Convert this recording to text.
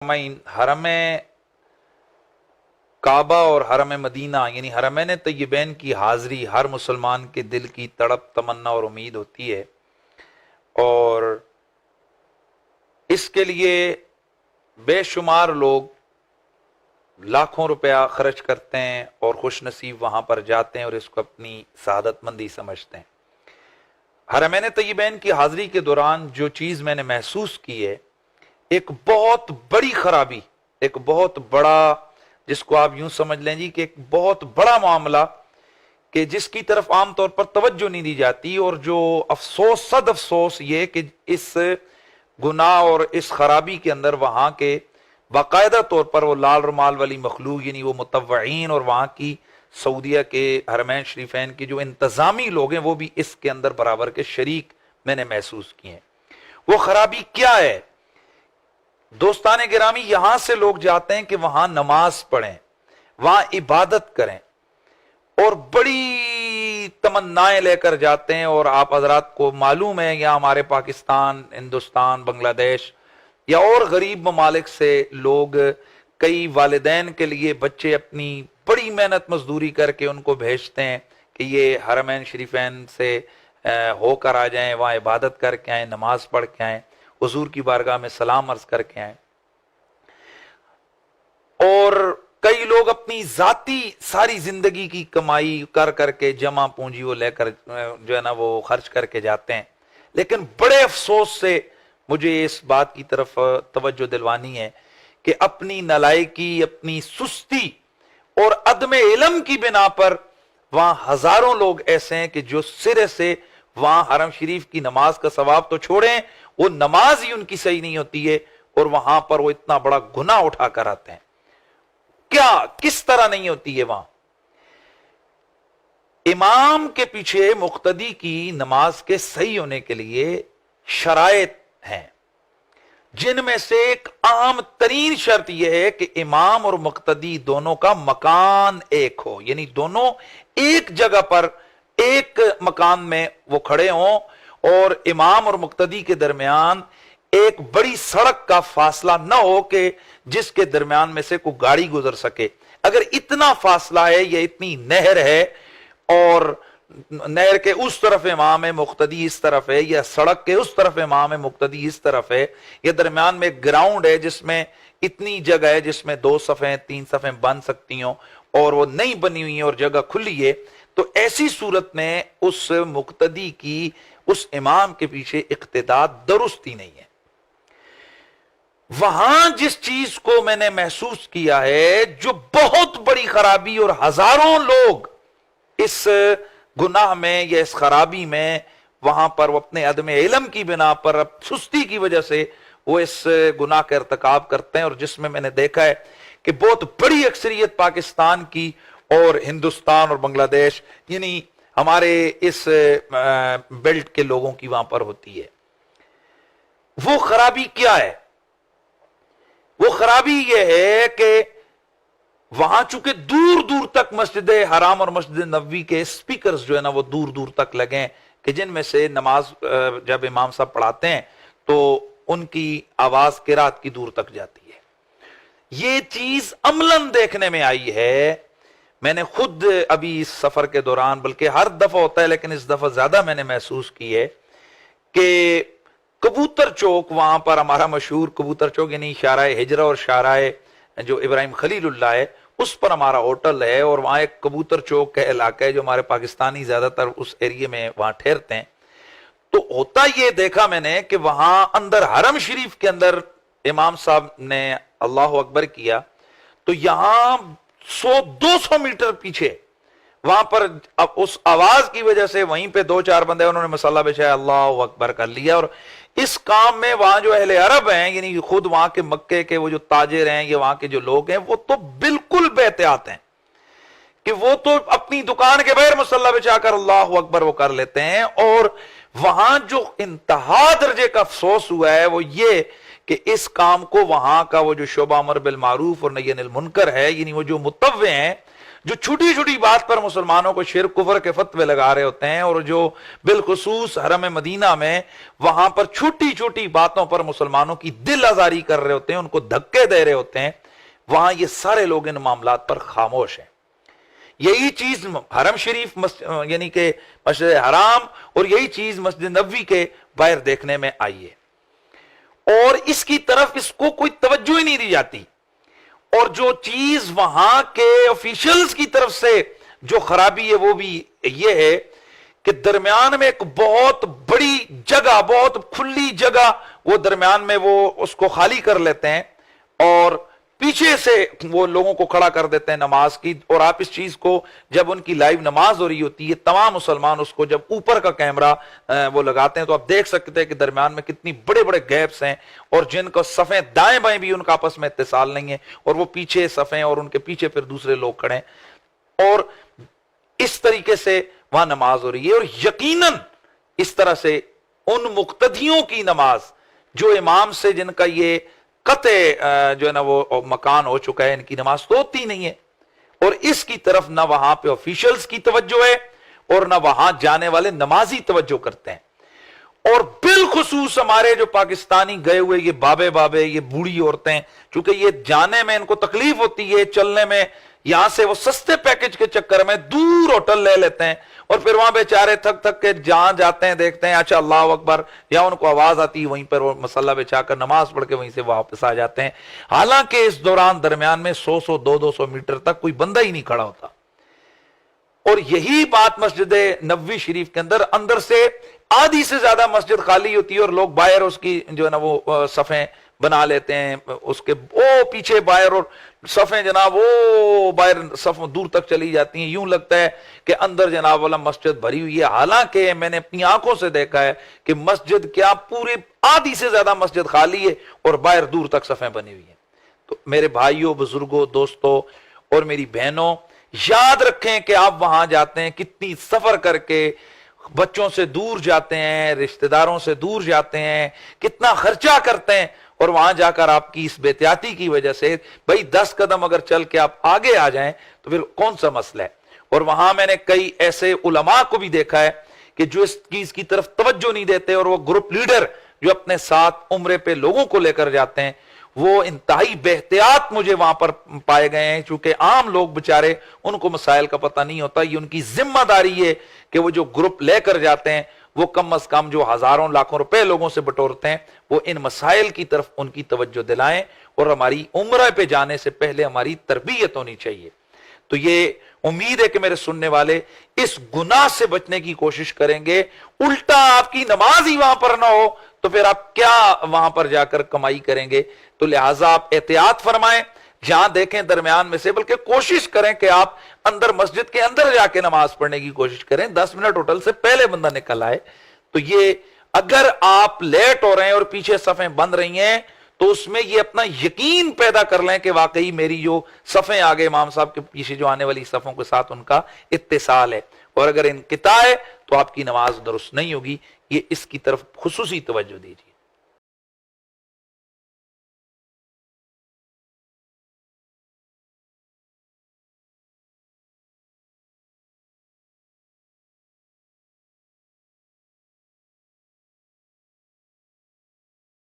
حرم کعبہ اور حرم مدینہ یعنی حرمین طیبین کی حاضری ہر مسلمان کے دل کی تڑپ تمنا اور امید ہوتی ہے، اور اس کے لیے بے شمار لوگ لاکھوں روپیہ خرچ کرتے ہیں اور خوش نصیب وہاں پر جاتے ہیں اور اس کو اپنی سعادت مندی سمجھتے ہیں۔ حرمین طیبین کی حاضری کے دوران جو چیز میں نے محسوس کی ہے، ایک بہت بڑی خرابی، ایک بہت بڑا، جس کو آپ یوں سمجھ لیں جی کہ ایک بہت بڑا معاملہ کہ جس کی طرف عام طور پر توجہ نہیں دی جاتی، اور جو افسوس صد افسوس یہ کہ اس گناہ اور اس خرابی کے اندر وہاں کے باقاعدہ طور پر وہ لال رومال والی مخلوق یعنی وہ متوعین اور وہاں کی سعودیہ کے حرمین شریفین کے جو انتظامی لوگ ہیں وہ بھی اس کے اندر برابر کے شریک میں نے محسوس کیے ہیں۔ وہ خرابی کیا ہے؟ دوستان گرامی، یہاں سے لوگ جاتے ہیں کہ وہاں نماز پڑھیں، وہاں عبادت کریں، اور بڑی تمنائیں لے کر جاتے ہیں، اور آپ حضرات کو معلوم ہے یا ہمارے پاکستان، ہندوستان، بنگلہ دیش یا اور غریب ممالک سے لوگ، کئی والدین کے لیے بچے اپنی بڑی محنت مزدوری کر کے ان کو بھیجتے ہیں کہ یہ حرمین شریفین سے ہو کر آ جائیں، وہاں عبادت کر کے آئیں، نماز پڑھ کے آئیں، حضور کی بارگاہ میں سلام عرض کر کے آئیں۔ اور کئی لوگ اپنی ذاتی ساری زندگی کی کمائی کر کر کے جمع پونجی وہ لے کر جو ہے نا وہ خرچ کر کے جاتے ہیں، لیکن بڑے افسوس سے مجھے اس بات کی طرف توجہ دلوانی ہے کہ اپنی نالائکی، اپنی سستی اور عدم علم کی بنا پر وہاں ہزاروں لوگ ایسے ہیں کہ جو سرے سے وہاں حرم شریف کی نماز کا ثواب تو چھوڑیں، وہ نماز ہی ان کی صحیح نہیں ہوتی ہے، اور وہاں پر وہ اتنا بڑا گناہ اٹھا کر آتے ہیں۔ کیا کس طرح نہیں ہوتی ہے؟ وہاں امام کے پیچھے مقتدی کی نماز کے صحیح ہونے کے لیے شرائط ہیں، جن میں سے ایک اہم ترین شرط یہ ہے کہ امام اور مقتدی دونوں کا مکان ایک ہو، یعنی دونوں ایک جگہ پر ایک مکان میں وہ کھڑے ہوں، اور امام اور مقتدی کے درمیان ایک بڑی سڑک کا فاصلہ نہ ہو کہ جس کے درمیان میں سے کوئی گاڑی گزر سکے۔ اگر اتنا فاصلہ ہے یا اتنی نہر ہے اور نہر کے اس طرف امام ہے، مقتدی اس طرف ہے، یا سڑک کے اس طرف امام ہے، مقتدی اس طرف ہے، یا درمیان میں ایک گراؤنڈ ہے جس میں اتنی جگہ ہے جس میں 2 صفیں 3 صفیں بن سکتی ہوں اور وہ نہیں بنی ہوئی ہیں اور جگہ کھلی ہے، تو ایسی صورت میں اس مقتدی کی اس امام کے پیچھے اقتداء درست ہی نہیں ہے۔ وہاں جس چیز کو میں نے محسوس کیا ہے، جو بہت بڑی خرابی، اور ہزاروں لوگ اس گناہ میں یا اس خرابی میں وہاں پر وہ اپنے عدم علم کی بنا پر، سستی کی وجہ سے وہ اس گناہ کا ارتکاب کرتے ہیں، اور جس میں نے دیکھا ہے کہ بہت بڑی اکثریت پاکستان کی اور ہندوستان اور بنگلہ دیش یعنی ہمارے اس بیلٹ کے لوگوں کی وہاں پر ہوتی ہے۔ وہ خرابی کیا ہے؟ وہ خرابی یہ ہے کہ وہاں چونکہ دور دور تک مسجد حرام اور مسجد نبوی کے سپیکرز جو ہے نا وہ دور دور تک لگے ہیں کہ جن میں سے نماز جب امام صاحب پڑھاتے ہیں تو ان کی آواز قرات کی دور تک جاتی ہے۔ یہ چیز عملاً دیکھنے میں آئی ہے، میں نے خود ابھی اس سفر کے دوران، بلکہ ہر دفعہ ہوتا ہے لیکن اس دفعہ زیادہ میں نے محسوس کی ہے کہ کبوتر چوک، وہاں پر ہمارا مشہور کبوتر چوک یعنی شارع ہجرہ اور شارع جو ابراہیم خلیل اللہ ہے، اس پر ہمارا ہوٹل ہے، اور وہاں ایک کبوتر چوک کا علاقہ ہے جو ہمارے پاکستانی زیادہ تر اس ایریے میں وہاں ٹھہرتے ہیں۔ تو ہوتا یہ دیکھا میں نے کہ وہاں اندر حرم شریف کے اندر امام صاحب نے اللہ اکبر کیا، تو یہاں 100-200 میٹر پیچھے وہاں پر اب اس آواز کی وجہ سے وہیں پہ 2-4 بندے انہوں نے مصلی بچھایا، اللہ اکبر کر لیا، اور اس کام میں وہاں جو اہل عرب ہیں یعنی خود وہاں کے مکے کے وہ جو تاجر ہیں یا وہاں کے جو لوگ ہیں وہ تو بالکل بے احتیاط ہیں کہ وہ تو اپنی دکان کے بغیر مصلی بچھا کر اللہ اکبر وہ کر لیتے ہیں۔ اور وہاں جو انتہا درجے کا افسوس ہوا ہے وہ یہ کہ اس کام کو وہاں کا وہ جو شعبہ امر بالمعروف اور نہی عن المنکر ہے، یعنی وہ جو متوع ہیں جو چھوٹی چھوٹی بات پر مسلمانوں کو شرک کفر کے فتوے لگا رہے ہوتے ہیں، اور جو بالخصوص حرم مدینہ میں وہاں پر چھوٹی چھوٹی باتوں پر مسلمانوں کی دل آزاری کر رہے ہوتے ہیں، ان کو دھکے دے رہے ہوتے ہیں، وہاں یہ سارے لوگ ان معاملات پر خاموش ہیں۔ یہی چیز حرم شریف یعنی کہ مسجد حرام اور یہی چیز مسجد نبوی کے باہر دیکھنے میں آئی ہے، اور اس کی طرف اس کو کوئی توجہ ہی نہیں دی جاتی۔ اور جو چیز وہاں کے آفیشلز کی طرف سے جو خرابی ہے وہ بھی یہ ہے کہ درمیان میں ایک بہت بڑی جگہ، بہت کھلی جگہ، وہ درمیان میں وہ اس کو خالی کر لیتے ہیں اور پیچھے سے وہ لوگوں کو کھڑا کر دیتے ہیں نماز کی۔ اور آپ اس چیز کو جب ان کی لائیو نماز ہو رہی ہوتی ہے، تمام مسلمان اس کو جب اوپر کا کیمرہ وہ لگاتے ہیں تو آپ دیکھ سکتے ہیں کہ درمیان میں کتنی بڑے بڑے گیپس ہیں، اور جن کو صفیں دائیں بائیں بھی ان کا آپس میں اتصال نہیں ہے، اور وہ پیچھے صفیں اور ان کے پیچھے پھر دوسرے لوگ کھڑے ہیں، اور اس طریقے سے وہاں نماز ہو رہی ہے۔ اور یقیناً اس طرح سے ان مقتدیوں کی نماز جو امام سے جن کا یہ قطع جو ہے نا وہ مکان ہو چکا ہے، ان کی نماز تو ہوتی نہیں ہے، اور اس کی طرف نہ وہاں پہ آفیشلز کی توجہ ہے اور نہ وہاں جانے والے نمازی توجہ کرتے ہیں۔ اور بالخصوص ہمارے جو پاکستانی گئے ہوئے یہ بابے یہ بوڑھی عورتیں، چونکہ یہ جانے میں ان کو تکلیف ہوتی ہے، چلنے میں، یہاں سے وہ سستے پیکج کے چکر میں دور ہوٹل لے لیتے ہیں، اور پھر وہاں بیچارے تھک تھک کے جہاں جاتے ہیں دیکھتے ہیں اچھا اللہ اکبر، یا ان کو آواز آتی ہے وہیں پر وہ مسلح بچھا کر نماز پڑھ کے وہیں سے واپس آ جاتے ہیں، حالانکہ اس دوران درمیان میں 100 میٹر تک کوئی بندہ ہی نہیں کھڑا ہوتا۔ اور یہی بات مسجد نبوی شریف کے اندر سے آدھی سے زیادہ مسجد خالی ہوتی ہے، اور لوگ باہر اس کی جو ہے نا وہ صفیں بنا لیتے ہیں، اس کے پیچھے باہر، اور صفیں جناب وہ باہر صف دور تک چلی جاتی ہیں، یوں لگتا ہے کہ اندر جناب والا مسجد بھری ہوئی ہے، حالانکہ میں نے اپنی آنکھوں سے دیکھا ہے کہ مسجد کیا پورے آدھی سے زیادہ مسجد خالی ہے اور باہر دور تک صفیں بنی ہوئی ہیں۔ تو میرے بھائیوں، بزرگوں، دوستوں اور میری بہنوں، یاد رکھیں کہ آپ وہاں جاتے ہیں کتنی سفر کر کے، بچوں سے دور جاتے ہیں، رشتہ داروں سے دور جاتے ہیں، کتنا خرچہ کرتے ہیں، اور وہاں جا کر آپ کی اس بے احتیاطی کی وجہ سے بھائی 10 قدم اگر چل کے آپ آگے آ جائیں تو پھر کون سا مسئلہ ہے۔ اور وہاں میں نے کئی ایسے علماء کو بھی دیکھا ہے کہ جو اس چیز کی طرف توجہ نہیں دیتے، اور وہ گروپ لیڈر جو اپنے ساتھ عمرے پہ لوگوں کو لے کر جاتے ہیں، وہ انتہائی بے احتیاط مجھے وہاں پر پائے گئے ہیں، چونکہ عام لوگ بچارے ان کو مسائل کا پتہ نہیں ہوتا، یہ ان کی ذمہ داری ہے کہ وہ جو گروپ لے کر جاتے ہیں وہ کم از کم جو ہزاروں لاکھوں روپے لوگوں سے بٹورتے ہیں وہ ان مسائل کی طرف ان کی توجہ دلائیں، اور ہماری عمرہ پہ جانے سے پہلے ہماری تربیت ہونی چاہیے۔ تو یہ امید ہے کہ میرے سننے والے اس گناہ سے بچنے کی کوشش کریں گے، الٹا آپ کی نماز ہی وہاں پر نہ ہو تو پھر آپ کیا وہاں پر جا کر کمائی کریں گے۔ تو لہٰذا آپ احتیاط فرمائیں، جہاں دیکھیں درمیان میں سے، بلکہ کوشش کریں کہ آپ اندر مسجد کے اندر جا کے نماز پڑھنے کی کوشش کریں، 10 منٹ ہوٹل سے پہلے بندہ نکل آئے۔ تو یہ اگر آپ لیٹ ہو رہے ہیں اور پیچھے صفیں بند رہی ہیں تو اس میں یہ اپنا یقین پیدا کر لیں کہ واقعی میری جو صفیں آگے امام صاحب کے پیچھے جو آنے والی صفوں کے ساتھ ان کا اتصال ہے، اور اگر انقطاع ہے تو آپ کی نماز درست نہیں ہوگی۔ یہ اس کی طرف خصوصی توجہ دیجیے۔